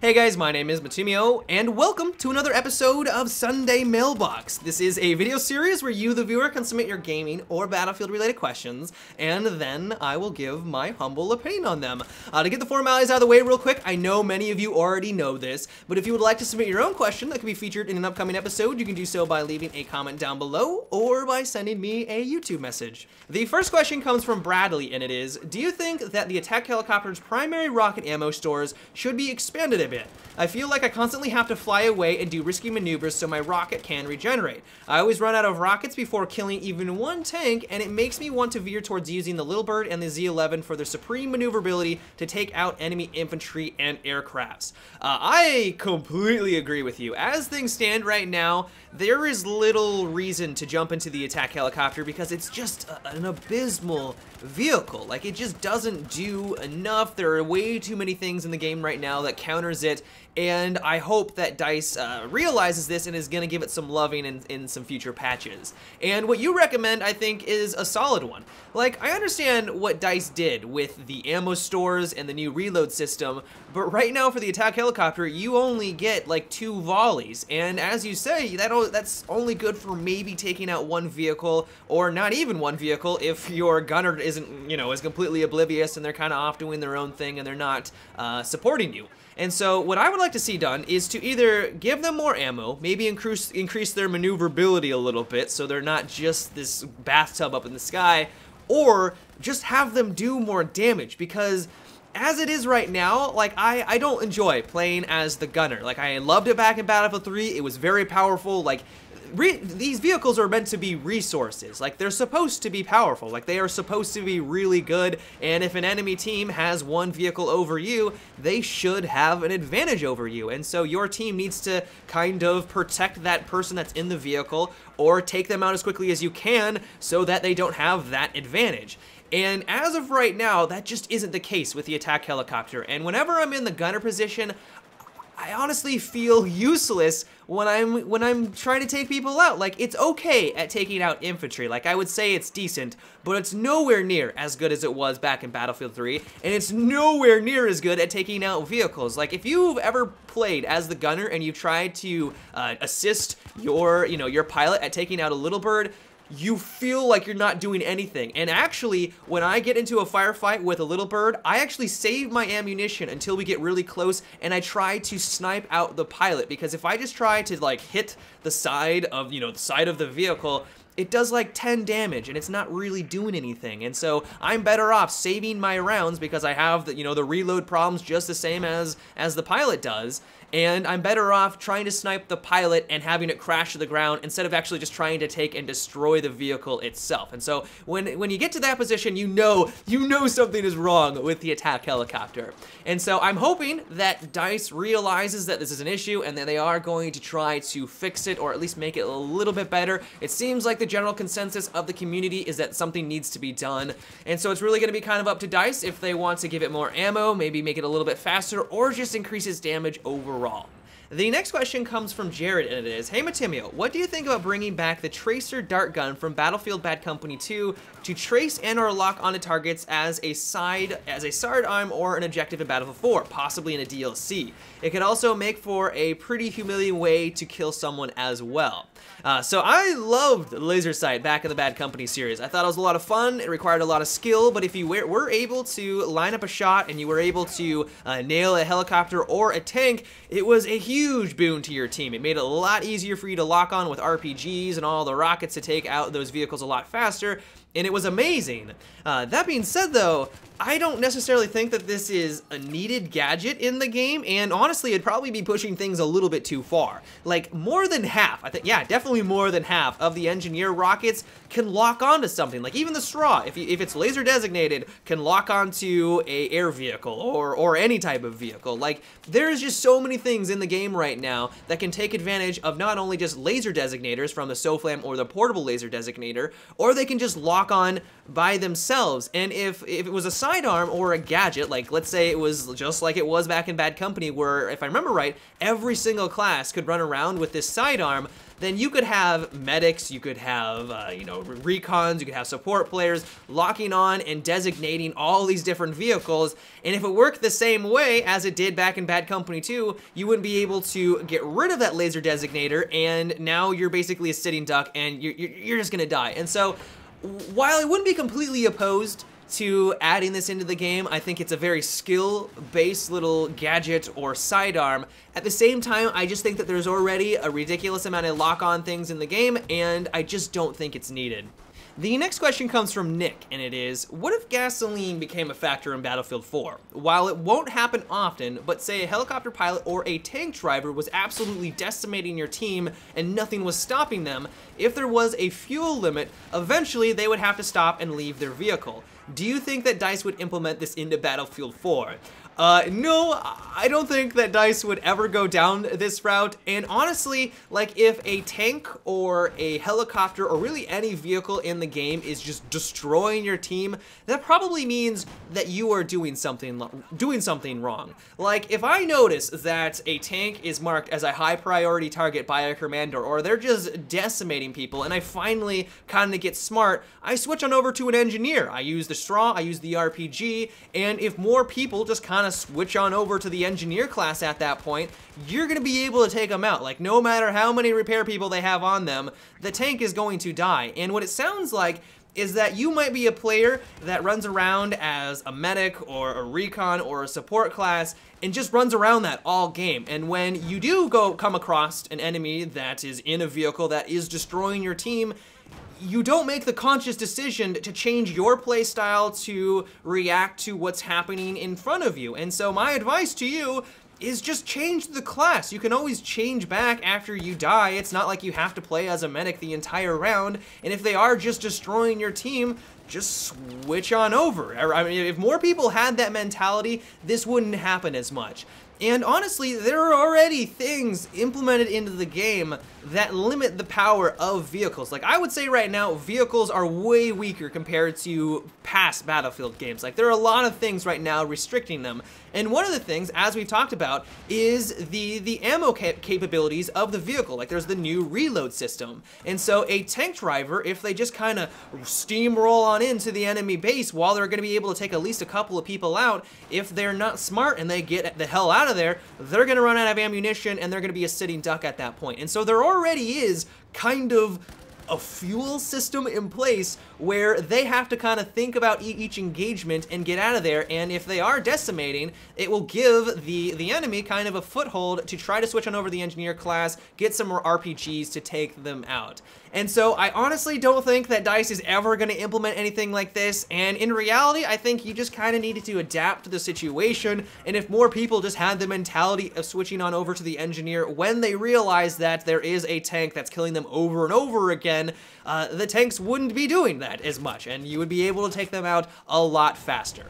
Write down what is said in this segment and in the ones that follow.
Hey guys, my name is Matumio, and welcome to another episode of Sunday Mailbox. This is a video series where you, the viewer, can submit your gaming or Battlefield-related questions, and then I will give my humble opinion on them. To get the formalities out of the way real quick, I know many of you already know this, but if you would like to submit your own question that could be featured in an upcoming episode, you can do so by leaving a comment down below or by sending me a YouTube message. The first question comes from Bradley, and it is, do you think that the attack helicopter's primary rocket ammo stores should be expanded a bit? I feel like I constantly have to fly away and do risky maneuvers so my rocket can regenerate. I always run out of rockets before killing even one tank, and it makes me want to veer towards using the Little Bird and the Z-11 for their supreme maneuverability to take out enemy infantry and aircrafts. I completely agree with you. As things stand right now, there is little reason to jump into the attack helicopter because it's just an abysmal vehicle. Like, it just doesn't do enough. There are way too many things in the game right now that counters it, and I hope that DICE realizes this and is going to give it some loving in some future patches. And what you recommend, I think, is a solid one. Like, I understand what DICE did with the ammo stores and the new reload system, but right now for the attack helicopter, you only get like 2 volleys, and as you say, that's only good for maybe taking out one vehicle, or not even one vehicle if your gunner isn't, is completely oblivious and they're kind of off doing their own thing and they're not supporting you. And so what I would like to see done is to either give them more ammo, maybe increase their maneuverability a little bit so they're not just this bathtub up in the sky, or just have them do more damage, because as it is right now, like, I don't enjoy playing as the gunner. Like, I loved it back in Battlefield 3, it was very powerful. Like, these vehicles are meant to be resources. Like, they're supposed to be powerful. Like, they are supposed to be really good, and if an enemy team has one vehicle over you, they should have an advantage over you. And so your team needs to kind of protect that person that's in the vehicle, or take them out as quickly as you can so that they don't have that advantage. And as of right now, that just isn't the case with the attack helicopter. And whenever I'm in the gunner position, I honestly feel useless when I'm trying to take people out. Like, it's okay at taking out infantry. Like, I would say it's decent, but it's nowhere near as good as it was back in Battlefield 3, and it's nowhere near as good at taking out vehicles. Like, if you've ever played as the gunner and you've tried to assist your pilot at taking out a Little Bird, you feel like you're not doing anything. And actually, when I get into a firefight with a Little Bird, I actually save my ammunition until we get really close, and I try to snipe out the pilot, because if I just try to, like, hit the side of, the side of the vehicle, it does like 10 damage, and it's not really doing anything. And so I'm better off saving my rounds, because I have the, the reload problems just the same as the pilot does. And I'm better off trying to snipe the pilot and having it crash to the ground instead of actually just trying to take and destroy the vehicle itself. And so when you get to that position, you know something is wrong with the attack helicopter. And so I'm hoping that DICE realizes that this is an issue and that they are going to try to fix it, or at least make it a little bit better. It seems like the general consensus of the community is that something needs to be done. And so it's really going to be kind of up to DICE if they want to give it more ammo, maybe make it a little bit faster, or just increase its damage overall. The next question comes from Jared, and it is, hey Matimio, what do you think about bringing back the Tracer dart gun from Battlefield Bad Company 2 to trace and or lock onto targets as a sidearm or an objective in Battlefield 4, possibly in a DLC? It could also make for a pretty humiliating way to kill someone as well. So I loved laser sight back in the Bad Company series. I thought it was a lot of fun. It required a lot of skill, but if you were able to line up a shot and you were able to nail a helicopter or a tank, it was a huge boon to your team. It made it a lot easier for you to lock on with RPGs and all the rockets to take out those vehicles a lot faster, and it was amazing. That being said though, I don't necessarily think that this is a needed gadget in the game, and honestly, it'd probably be pushing things a little bit too far. Like, more than half, I think, yeah, definitely more than half of the engineer rockets can lock onto something. Like, even the straw, if it's laser designated, can lock onto a air vehicle or any type of vehicle. Like, there's just so many things in the game right now that can take advantage of not only just laser designators from the SOFLAM or the portable laser designator, or they can just lock lock on by themselves. And if it was a sidearm or a gadget, like let's say it was just like it was back in Bad Company, where if I remember right, every single class could run around with this sidearm, then you could have medics, you could have, you know, recons, you could have support players locking on and designating all these different vehicles. And if it worked the same way as it did back in Bad Company 2, you wouldn't be able to get rid of that laser designator, and now you're basically a sitting duck and you're just gonna die. And so, while I wouldn't be completely opposed to adding this into the game, I think it's a very skill-based little gadget or sidearm. At the same time, I just think that there's already a ridiculous amount of lock-on things in the game, and I just don't think it's needed. The next question comes from Nick, and it is, what if gasoline became a factor in Battlefield 4? While it won't happen often, but say a helicopter pilot or a tank driver was absolutely decimating your team and nothing was stopping them, if there was a fuel limit, eventually they would have to stop and leave their vehicle. Do you think that DICE would implement this into Battlefield 4? No, I don't think that DICE would ever go down this route, and honestly, like, if a tank or a helicopter or really any vehicle in the game is just destroying your team, that probably means that you are doing something wrong. Like, if I notice that a tank is marked as a high priority target by a commander, or they're just decimating people, and I finally kind of get smart, I switch on over to an engineer. I use the straw, I use the RPG, and if more people just kind of switch on over to the engineer class at that point, you're gonna be able to take them out. Like, no matter how many repair people they have on them, the tank is going to die. And what it sounds like is that you might be a player that runs around as a medic or a recon or a support class and just runs around that all game. And when you do come across an enemy that is in a vehicle that is destroying your team, you don't make the conscious decision to change your playstyle to react to what's happening in front of you. And so my advice to you is just change the class. You can always change back after you die. It's not like you have to play as a medic the entire round. And if they are just destroying your team, just switch on over. I mean, if more people had that mentality, this wouldn't happen as much. And honestly, there are already things implemented into the game that limit the power of vehicles. Like, I would say right now, vehicles are way weaker compared to past Battlefield games. Like, there are a lot of things right now restricting them. And one of the things, as we've talked about, is the ammo capabilities of the vehicle. Like, there's the new reload system. And so a tank driver, if they just kind of steamroll on into the enemy base while they're going to be able to take at least a couple of people out, if they're not smart and they get the hell out of there, they're going to run out of ammunition and they're going to be a sitting duck at that point. And so there already is kind of a fuel system in place where they have to kind of think about each engagement and get out of there, and if they are decimating, it will give the enemy kind of a foothold to try to switch on over the engineer class, get some more RPGs to take them out. And so I honestly don't think that DICE is ever going to implement anything like this, and in reality, I think you just kind of needed to adapt to the situation, and if more people just had the mentality of switching on over to the engineer when they realize that there is a tank that's killing them over and over again, the tanks wouldn't be doing that as much, and you would be able to take them out a lot faster.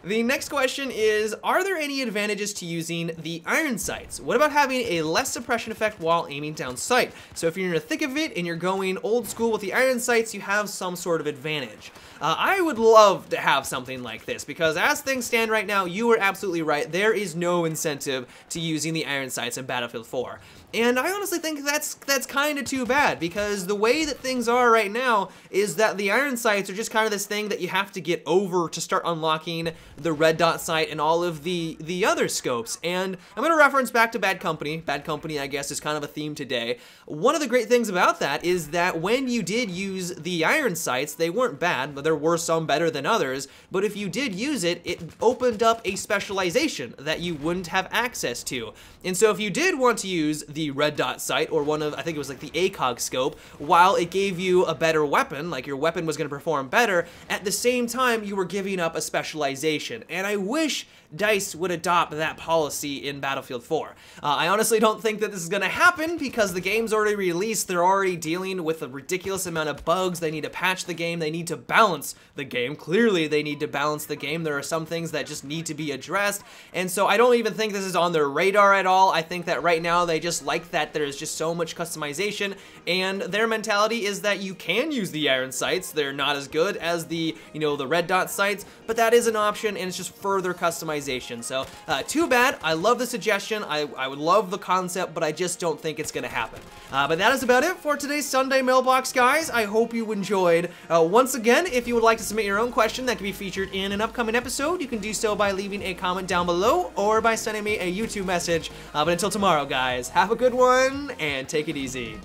The next question is, are there any advantages to using the iron sights? What about having a less suppression effect while aiming down sight? So if you're in the thick of it and you're going old school with the iron sights, you have some sort of advantage. I would love to have something like this, because as things stand right now, you are absolutely right. There is no incentive to using the iron sights in Battlefield 4. And I honestly think that's kind of too bad, because the way that things are right now is that the iron sights are just kind of this thing that you have to get over to start unlocking the red dot sight and all of the other scopes. And I'm going to reference back to Bad Company. Bad Company, I guess, is kind of a theme today. One of the great things about that is that when you did use the iron sights, they weren't bad, but there were some better than others. But if you did use it, it opened up a specialization that you wouldn't have access to. And so if you did want to use the red dot sight, or one of, I think it was like the ACOG scope, while it gave you a better weapon, like your weapon was going to perform better, at the same time you were giving up a specialization. customization, and I wish DICE would adopt that policy in Battlefield 4. I honestly don't think that this is gonna happen because the game's already released. They're already dealing with a ridiculous amount of bugs. They need to patch the game. They need to balance the game. Clearly, they need to balance the game. There are some things that just need to be addressed, and so I don't even think this is on their radar at all. I think that right now they just like that there's just so much customization, and their mentality is that you can use the iron sights. They're not as good as the, the red dot sights, but that is an option, and it's just further customization. So too bad. I love the suggestion. I would love the concept, but I just don't think it's gonna happen. But that is about it for today's Sunday Mailbox, guys. I hope you enjoyed. Once again, if you would like to submit your own question that can be featured in an upcoming episode, you can do so by leaving a comment down below or by sending me a YouTube message. But until tomorrow, guys, have a good one and take it easy.